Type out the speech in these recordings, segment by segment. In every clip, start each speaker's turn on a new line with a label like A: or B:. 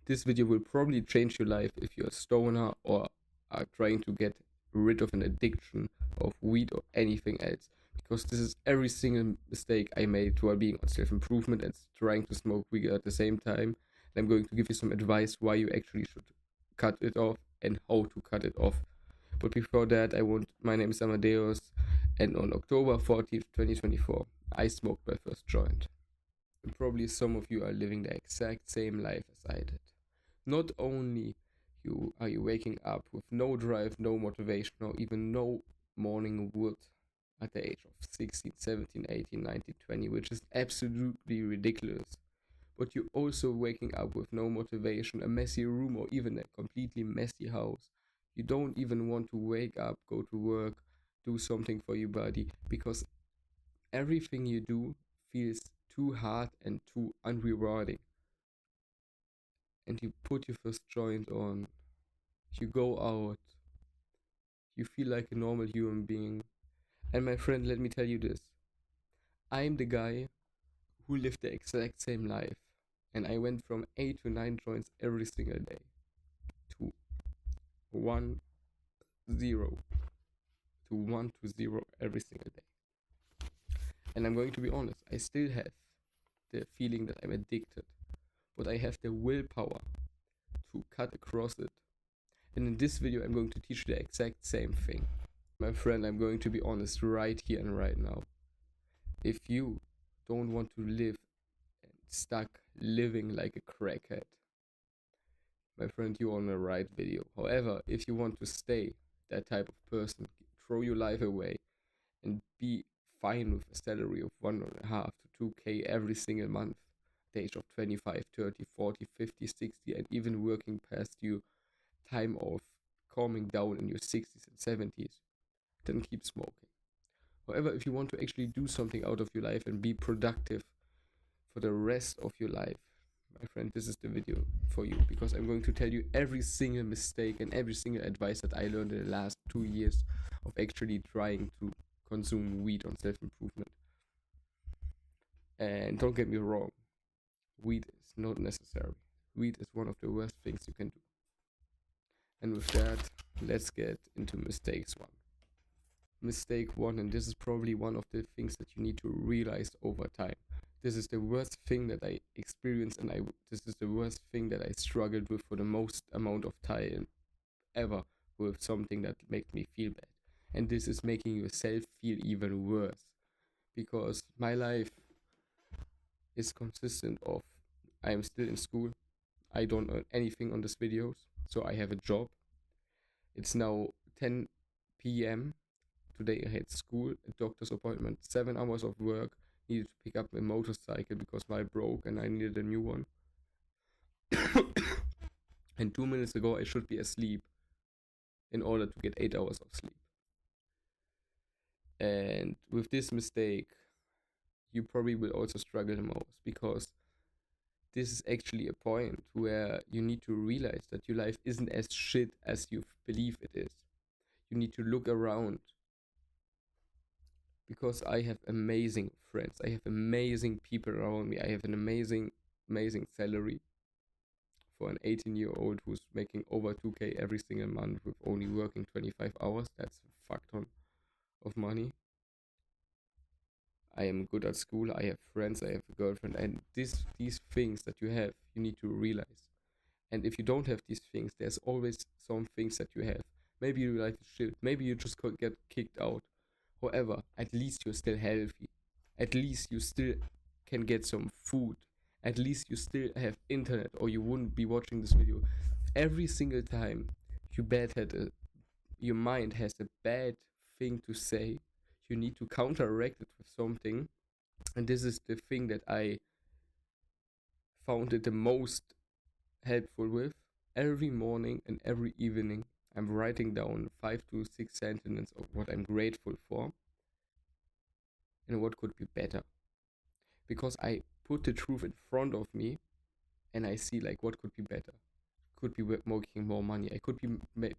A: This video will probably change your life if you're a stoner or are trying to get rid of an addiction of weed or anything else. Because this is every single mistake I made while being on self-improvement and trying to smoke weed at the same time. And I'm going to give you some advice why you actually should cut it off and how to cut it off. But before that, my name is Amadeus, and on October 14th, 2024, I smoked my first joint. And probably some of you are living the exact same life as I did. Not only are you waking up with no drive, no motivation, or even no morning wood at the age of 16, 17, 18, 19, 20, which is absolutely ridiculous. But you're also waking up with no motivation, a messy room, or even a completely messy house. You don't even want to wake up, go to work, do something for your body, because everything you do feels too hard and too unrewarding. And you put your first joint on, you go out, you feel like a normal human being. And my friend, let me tell you this, I'm the guy who lived the exact same life. And I went from 8 to 9 joints every single day to 1-0 to 1-0 every single day. And I'm going to be honest, I still have the feeling that I'm addicted, but I have the willpower to cut across it. And in this video, I'm going to teach you the exact same thing. My friend, I'm going to be honest right here and right now. If you don't want to live stuck living like a crackhead, my friend, you're on the right video. However, if you want to stay that type of person, throw your life away and be fine with a salary of 1.5 to 2K every single month, at the age of 25, 30, 40, 50, 60, and even working past your time of calming down in your 60s and 70s, then keep smoking. However, if you want to actually do something out of your life and be productive for the rest of your life, my friend, this is the video for you, because I'm going to tell you every single mistake and every single advice that I learned in the last 2 years of actually trying to consume weed on self-improvement. And don't get me wrong, weed is not necessary. Weed is one of the worst things you can do. And with that, let's get into mistakes one. Mistake one, and this is probably one of the things that you need to realize over time. This is the worst thing that I experienced, and this is the worst thing that I struggled with for the most amount of time ever, with something that makes me feel bad. And this is making yourself feel even worse, because my life is consistent of I am still in school, I don't earn anything on these videos, so I have a job. It's now 10 p.m. Today I had school, a doctor's appointment, 7 hours of work, needed to pick up my motorcycle because mine broke and I needed a new one. And 2 minutes ago I should be asleep in order to get 8 hours of sleep. And with this mistake, you probably will also struggle the most, because this is actually a point where you need to realize that your life isn't as shit as you believe it is. You need to look around, because I have amazing friends, I have amazing people around me, I have an amazing salary for an 18-year-old who's making over 2K every single month with only working 25 hours. That's a fuck ton of money. I am good at school, I have friends, I have a girlfriend, and these things that you have, you need to realize. And if you don't have these things, there's always some things that you have. Maybe your life is shit, maybe you just could get kicked out. However, at least you're still healthy. At least you still can get some food. At least you still have internet, or you wouldn't be watching this video. Every single time your mind has a bad thing to say, you need to counteract it with something. And this is the thing that I found it the most helpful with. Every morning and every evening, I'm writing down 5 to 6 sentences of what I'm grateful for and what could be better. Because I put the truth in front of me and I see like what could be better. Could be making more money. I could be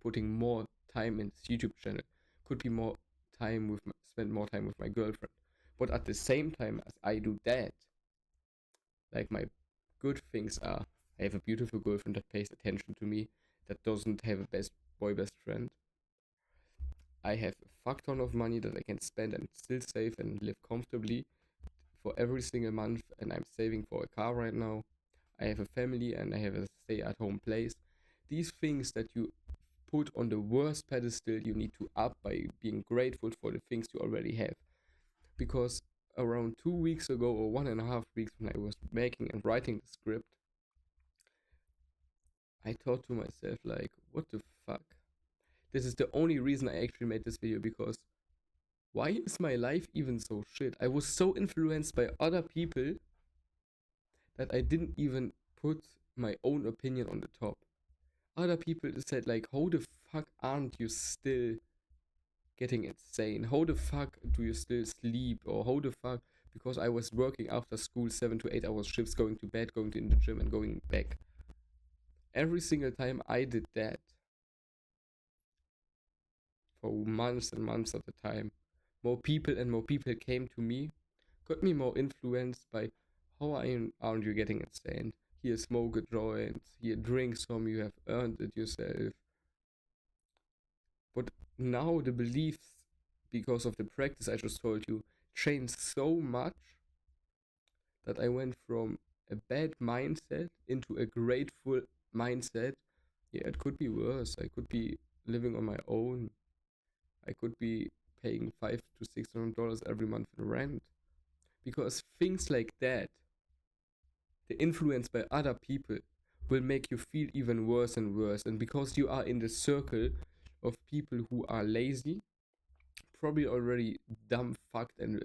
A: putting more time in this YouTube channel. Could be spend more time with my girlfriend. But at the same time as I do that, like my good things are I have a beautiful girlfriend that pays attention to me, that doesn't have a best friend. I have a fuck ton of money that I can spend and still save and live comfortably for every single month, and I'm saving for a car right now. I have a family and I have a stay at home place. These things that you put on the worst pedestal, you need to up by being grateful for the things you already have. Because around 2 weeks ago, or 1.5 weeks, when I was making and writing the script, I thought to myself, like, what the fuck? This is the only reason I actually made this video, because why is my life even so shit? I was so influenced by other people that I didn't even put my own opinion on the top. Other people said, like, how the fuck aren't you still getting insane? How the fuck do you still sleep? Or how the fuck? Because I was working after school 7 to 8 hours shifts, going to bed, going to in the gym, and going back. Every single time I did that for months and months at a time, more people and more people came to me, got me more influenced by aren't you getting insane? Here, smoke a joint. Here, drink some. You have earned it yourself. But now the beliefs, because of the practice I just told you, changed so much that I went from a bad mindset into a grateful mindset. Yeah, it could be worse. I could be living on my own. I could be paying $500 to $600 every month in rent. Because things like that, the influence by other people, will make you feel even worse and worse. And because you are in the circle of people who are lazy, probably already dumb, fucked, and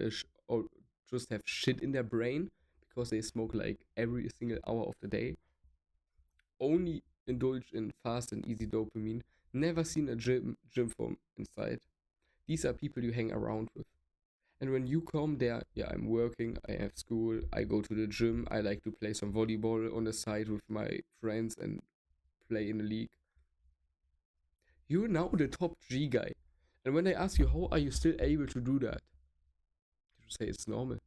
A: or just have shit in their brain because they smoke like every single hour of the day, only indulge in fast and easy dopamine, never seen a gym from inside. These are people you hang around with. And when you come there, yeah, I'm working, I have school, I go to the gym, I like to play some volleyball on the side with my friends and play in the league. You're now the top G guy. And when they ask you, how are you still able to do that? You say it's normal.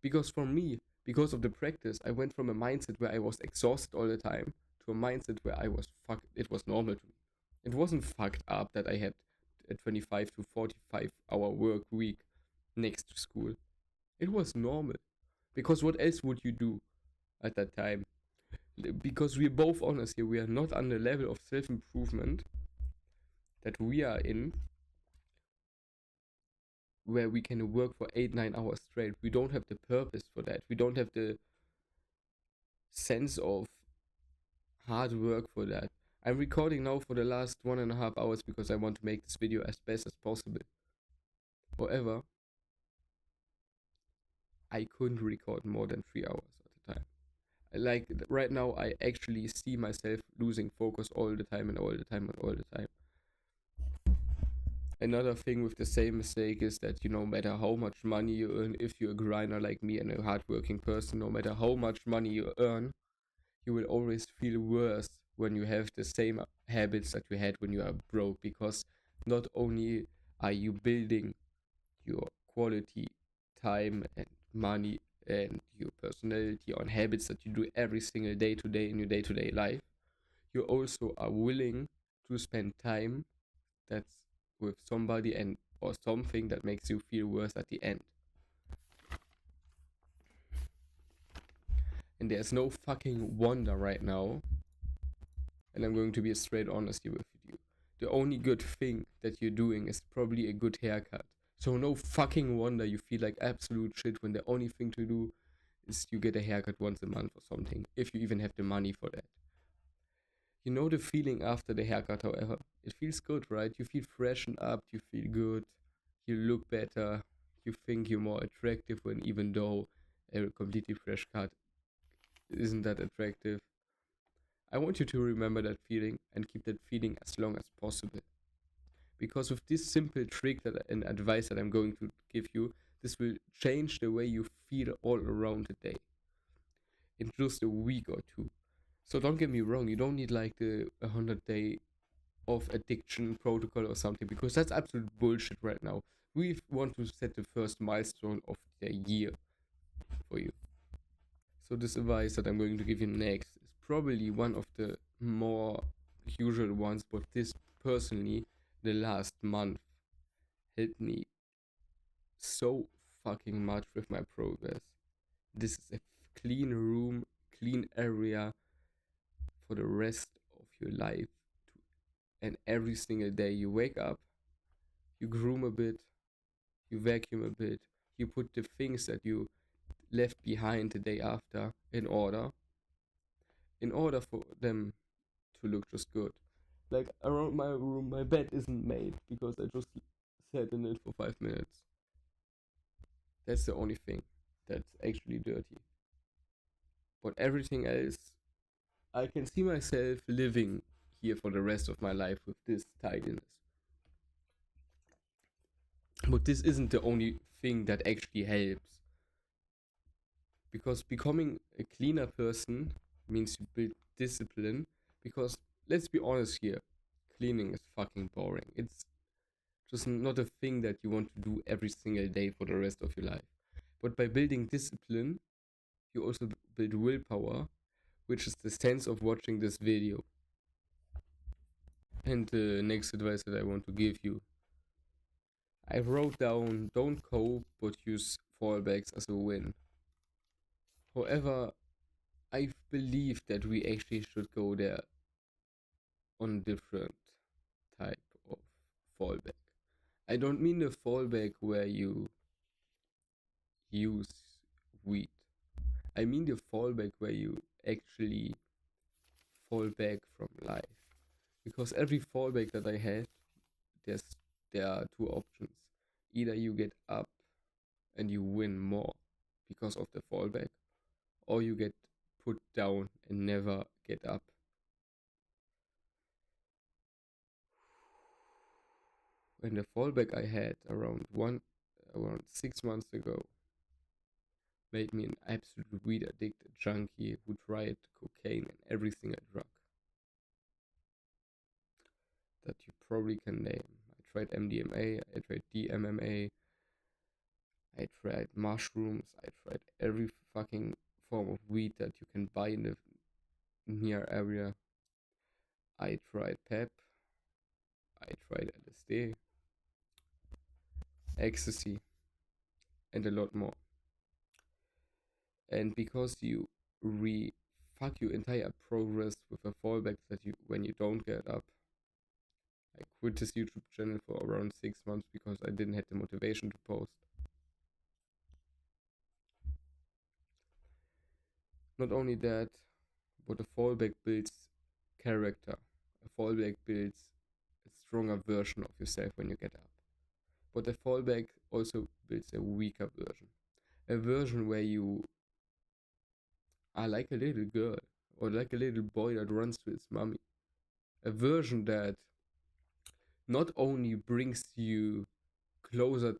A: Because for me, because of the practice, I went from a mindset where I was exhausted all the time to a mindset where it was normal to me. It wasn't fucked up that I had a 25 to 45 hour work week next to school. It was normal. Because what else would you do at that time? Because we're both honest here, we are not on the level of self improvement that we are in, where we can work for 8 9 hours straight. We don't have the purpose for that. We don't have the sense of hard work for that. I'm recording now for the last 1.5 hours because I want to make this video as best as possible. However, I couldn't record more than 3 hours at a time. Like right now, I actually see myself losing focus all the time and all the time and all the time. Another thing with the same mistake is that, no matter how much money you earn, if you're a grinder like me and a hardworking person, no matter how much money you earn, you will always feel worse when you have the same habits that you had when you are broke, because not only are you building your quality time and money and your personality on habits that you do every single day to day in your day-to-day life, you also are willing to spend time that's with somebody and or something that makes you feel worse at the end. And there's no fucking wonder right now, and I'm going to be straight honest here with you, the only good thing that you're doing is probably a good haircut. So no fucking wonder you feel like absolute shit when the only thing to do is you get a haircut once a month or something, if you even have the money for that. You know the feeling after the haircut, however. It feels good, right? You feel freshened up, you feel good, you look better, you think you're more attractive, when even though a completely fresh cut isn't that attractive. I want you to remember that feeling and keep that feeling as long as possible. Because with this simple trick and advice that I'm going to give you, this will change the way you feel all around the day in just a week or two. So don't get me wrong, you don't need like the 100-day of addiction protocol or something, because that's absolute bullshit right now. We want to set the first milestone of the year for you. So this advice that I'm going to give you next is probably one of the more usual ones, but this personally, the last month helped me so fucking much with my progress. This is a clean room, clean area for the rest of your life. And every single day you wake up, you groom a bit, you vacuum a bit, you put the things that you left behind the day after in order for them to look just good. Like around my room, my bed isn't made because I just sat in it for 5 minutes. That's the only thing that's actually dirty. But everything else, I can see myself living here for the rest of my life with this tidiness. But this isn't the only thing that actually helps. Because becoming a cleaner person means you build discipline. Because let's be honest here, cleaning is fucking boring. It's just not a thing that you want to do every single day for the rest of your life. But by building discipline, you also build willpower, which is the sense of watching this video. And the next advice that I want to give you, I wrote down don't cope but use fallbacks as a win. However, I believe that we actually should go there on different type of fallback. I don't mean the fallback where you use weed. I mean the fallback where you actually fall back from life. Because every fallback that I had, there's there are two options. Either you get up and you win more because of the fallback, or you get put down and never get up. When the fallback I had around 6 months ago made me an absolute weed addicted junkie who tried cocaine and every single drug that you probably can name. I tried MDMA, I tried DMMA, I tried mushrooms, I tried every fucking form of weed that you can buy in the near area. I tried PEP, I tried LSD, ecstasy, and a lot more. And because you fuck your entire progress with a fallback that you when you don't get up, I quit this YouTube channel for around 6 months because I didn't have the motivation to post. Not only that, but a fallback builds character. A fallback builds a stronger version of yourself when you get up. But a fallback also builds a weaker version. A version where you are like a little girl or like a little boy that runs to its mommy. A version that not only brings you closer to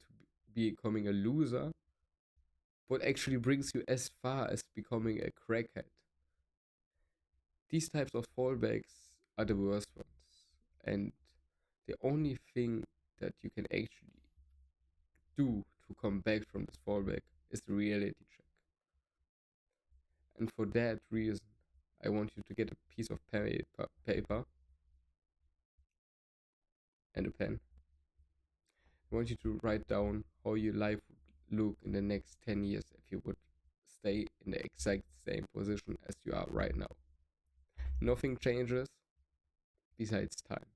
A: becoming a loser, but actually brings you as far as becoming a crackhead. These types of fallbacks are the worst ones. And the only thing that you can actually do to come back from this fallback is the reality check. And for that reason, I want you to get a piece of paper and a pen. I want you to write down how your life would look in the next 10 years if you would stay in the exact same position as you are right now. Nothing changes besides time.